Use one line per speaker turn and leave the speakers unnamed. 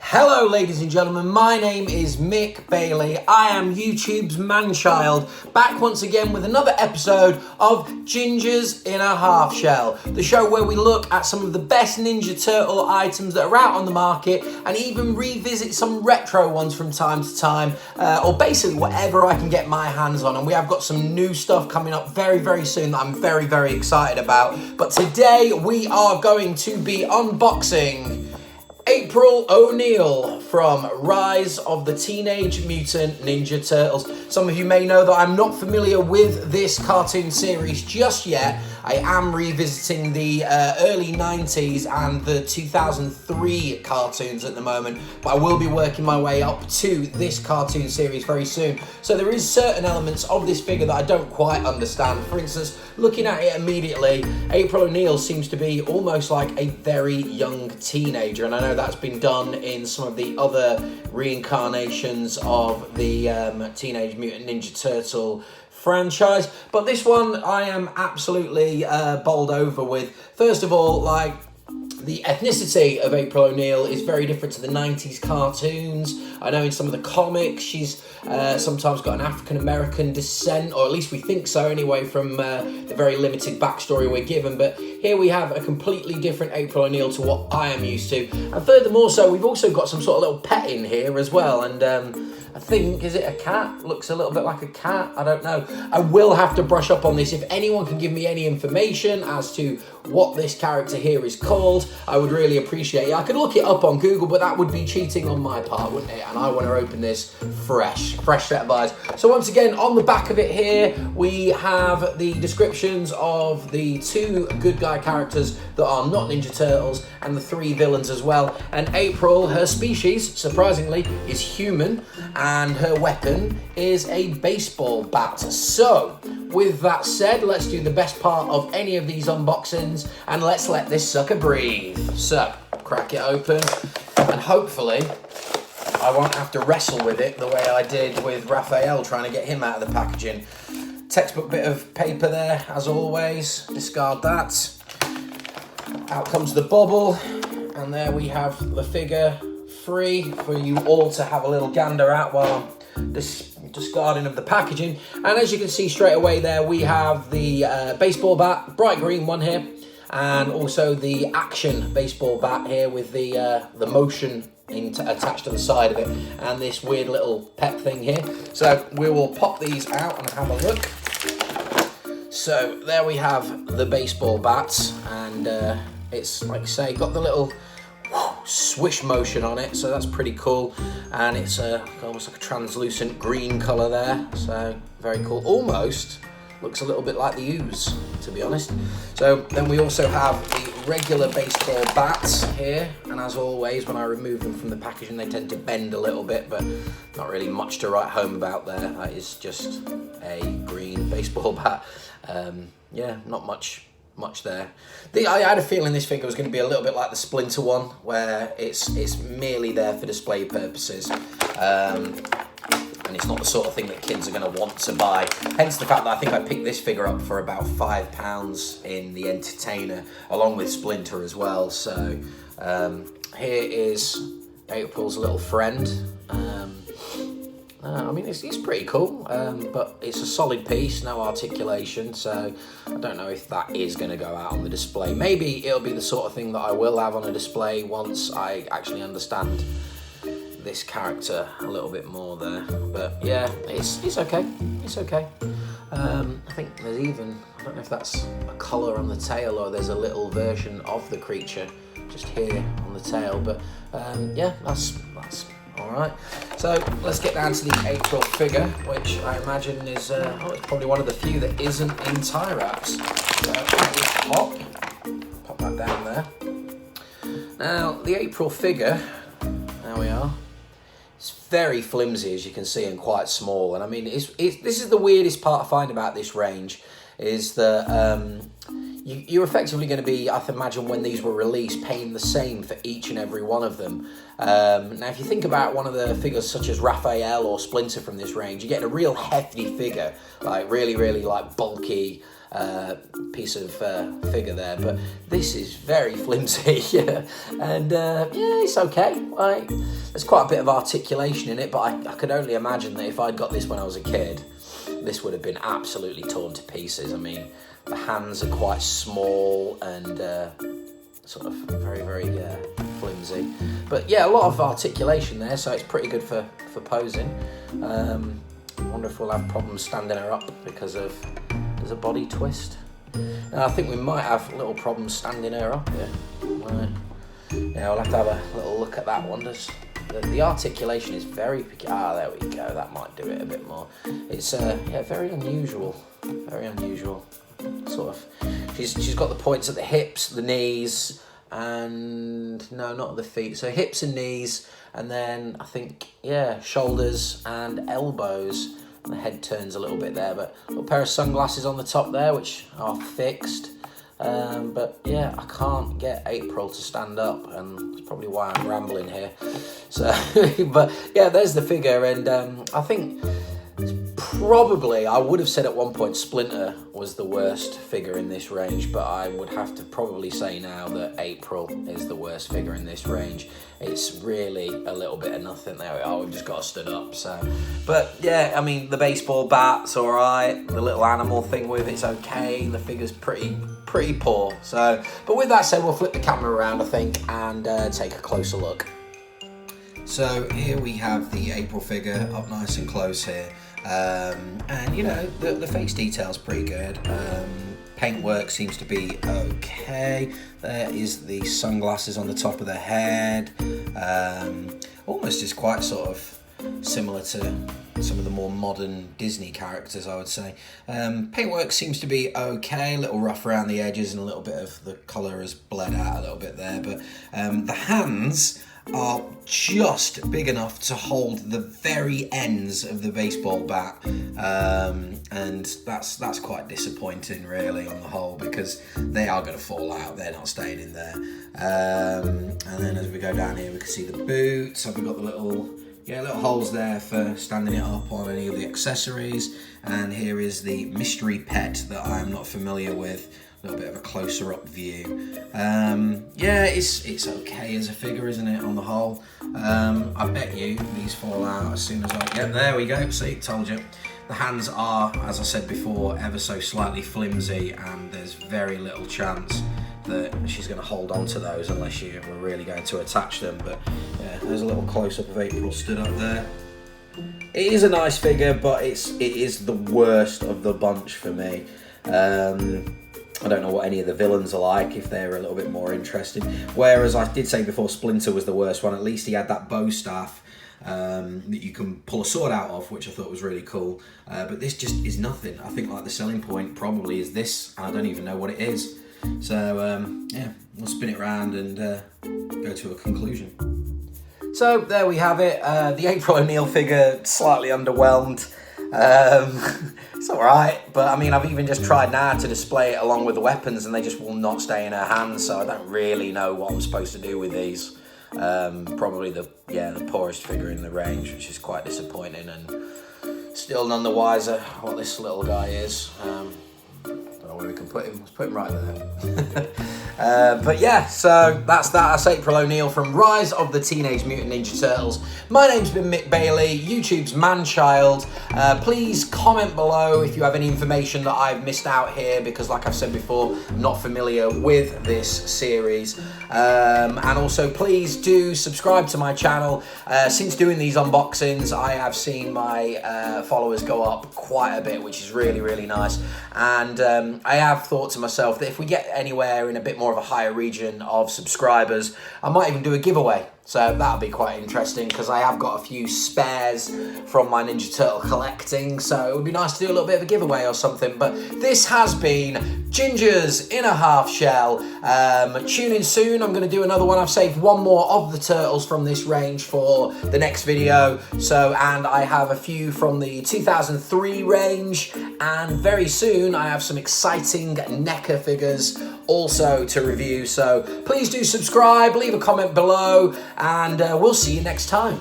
Hello ladies and gentlemen, my name is Mick Bailey. I am YouTube's man-child, back once again with another episode of Gingers in a Half Shell, the show where we look at some of the best Ninja Turtle items that are out on the market and even revisit some retro ones from time to time, or basically whatever I can get my hands on. And we have got some new stuff coming up very, very soon that I'm very, very excited about. But today we are going to be unboxing April O'Neil from Rise of the Teenage Mutant Ninja Turtles. Some of you may know that I'm not familiar with this cartoon series just yet. I am revisiting the early 90s and the 2003 cartoons at the moment, but I will be working my way up to this cartoon series very soon. So there is certain elements of this figure that I don't quite understand. For instance, looking at it immediately, April O'Neil seems to be almost like a very young teenager, and I know that's been done in some of the other reincarnations of the Teenage Mutant Ninja Turtle franchise, but this one I am absolutely bowled over with. First of all, like, the ethnicity of April O'Neil is very different to the 90s cartoons. I know in some of the comics she's sometimes got an African-American descent, or at least we think so anyway from the very limited backstory we're given, but here we have a completely different April O'Neil to what I am used to. And furthermore, so we've also got some sort of little pet in here as well, and I think, is it a cat? Looks a little bit like a cat. I don't know. I will have to brush up on this. If anyone can give me any information as to what this character here is called, I would really appreciate it. I could look it up on Google, but that would be cheating on my part, wouldn't it? And I want to open this fresh set of eyes. So once again, on the back of it here, we have the descriptions of the two good guy characters that are not Ninja Turtles and the three villains as well. And April, her species, surprisingly, is human, and her weapon is a baseball bat. So, with that said, let's do the best part of any of these unboxings, and let's let this sucker breathe. So, crack it open, and hopefully I won't have to wrestle with it the way I did with Raphael trying to get him out of the packaging. Textbook bit of paper there, as always. Discard that. Out comes the bubble, and there we have the figure, free for you all to have a little gander at while I'm discarding of the packaging. And as you can see straight away there, we have the baseball bat, bright green one here, and also the action baseball bat here with the motion attached to the side of it, and this weird little pep thing here. So we will pop these out and have a look. So there we have the baseball bat, and it's, like I say, got the little swish motion on it, so that's pretty cool, and it's almost like a translucent green colour there, so very cool. Almost looks a little bit like the ooze, to be honest. So then we also have the regular baseball bats here, and as always when I remove them from the packaging they tend to bend a little bit, but not really much to write home about there. That is just a green baseball bat. Yeah, not much there. I had a feeling this figure was going to be a little bit like the Splinter one, where it's merely there for display purposes, and it's not the sort of thing that kids are going to want to buy. Hence the fact that I think I picked this figure up for about £5 in the Entertainer, along with Splinter as well. So here is April's little friend. I mean, it's pretty cool, but it's a solid piece, no articulation, so I don't know if that is going to go out on the display. Maybe it'll be the sort of thing that I will have on a display once I actually understand this character a little bit more there. But yeah, it's okay. It's okay. I think there's even, I don't know if that's a collar on the tail or there's a little version of the creature just here on the tail, but yeah, that's all right. So let's get down to the April figure, which I imagine is it's probably one of the few that isn't in tie wraps. So pop that down there. Now the April figure, there we are. It's very flimsy, as you can see, and quite small. And I mean, this is the weirdest part I find about this range, is that you're effectively going to be, I imagine, when these were released, paying the same for each and every one of them. Now, if you think about one of the figures such as Raphael or Splinter from this range, you get a real hefty figure, like really like bulky piece of figure there. But this is very flimsy, and yeah, it's okay. Right? there's quite a bit of articulation in it, but I could only imagine that if I'd got this when I was a kid, this would have been absolutely torn to pieces. I mean, the hands are quite small and sort of very, very flimsy. But yeah, a lot of articulation there, so it's pretty good for posing. I wonder if we'll have problems standing her up because of there's a body twist. And I think we might have little problems standing her up here. Right. Yeah, we'll have to have a little look at that one. The articulation is very there we go. That might do it a bit more. It's very unusual. Very unusual. Sort of. She's got the points at the hips, the knees, and no, not the feet. So hips and knees, and then I think shoulders and elbows. And the head turns a little bit there, but a little pair of sunglasses on the top there, which are fixed. But yeah, I can't get April to stand up, and that's probably why I'm rambling here. So, but yeah, there's the figure, and I think probably, I would have said at one point Splinter was the worst figure in this range, but I would have to probably say now that April is the worst figure in this range. It's really a little bit of nothing. There we are, we've just got to stood up. So, but yeah, I mean, the baseball bat's all right. The little animal thing with it's okay. The figure's pretty poor. So, but with that said, we'll flip the camera around, I think, and take a closer look. So here we have the April figure up nice and close here. And you know, the face detail's pretty good. Paintwork seems to be okay. There is the sunglasses on the top of the head. Almost is quite sort of similar to some of the more modern Disney characters, I would say. Paintwork seems to be okay, a little rough around the edges and a little bit of the colour has bled out a little bit there, but the hands are just big enough to hold the very ends of the baseball bat, and that's quite disappointing really on the whole, because they are going to fall out, they're not staying in there. And then as we go down here we can see the boots. I've got the little holes there for standing it up on any of the accessories, and here is the mystery pet that I am not familiar with. A little bit of a closer up view. It's okay as a figure, isn't it, on the whole? I bet you these fall out as soon as there we go, see, told you. The hands are, as I said before, ever so slightly flimsy, and there's very little chance that she's going to hold on to those unless you were really going to attach them. But yeah, there's a little close-up of April stood up there. It is a nice figure, but it is the worst of the bunch for me. I don't know what any of the villains are like, if they're a little bit more interesting. Whereas I did say before Splinter was the worst one, at least he had that bow staff that you can pull a sword out of, which I thought was really cool. But this just is nothing. I think like the selling point probably is this, and I don't even know what it is. So yeah, we'll spin it around and go to a conclusion. So there we have it, the April O'Neil figure, slightly underwhelmed. It's alright, but I mean, I've even just tried now to display it along with the weapons and they just will not stay in her hands, so I don't really know what I'm supposed to do with these. Probably the poorest figure in the range, which is quite disappointing, and still none the wiser what this little guy is. Don't know where we can put him. Let's put him right there. But yeah, so that's that. That's April O'Neil from Rise of the Teenage Mutant Ninja Turtles. My name's been Mick Bailey, YouTube's man-child. Please comment below if you have any information that I've missed out here, because like I've said before, I'm not familiar with this series. And also please do subscribe to my channel. Since doing these unboxings, I have seen my followers go up quite a bit, which is really, really nice. And I have thought to myself that if we get anywhere in a bit more of a higher region of subscribers, I might even do a giveaway. So that'll be quite interesting, because I have got a few spares from my Ninja Turtle collecting, so it would be nice to do a little bit of a giveaway or something. But this has been Gingers in a Half Shell. Tune in soon, I'm going to do another one. I've saved one more of the turtles from this range for the next video. And I have a few from the 2003 range, and very soon I have some exciting NECA figures also to review. So please do subscribe, leave a comment below, and we'll see you next time.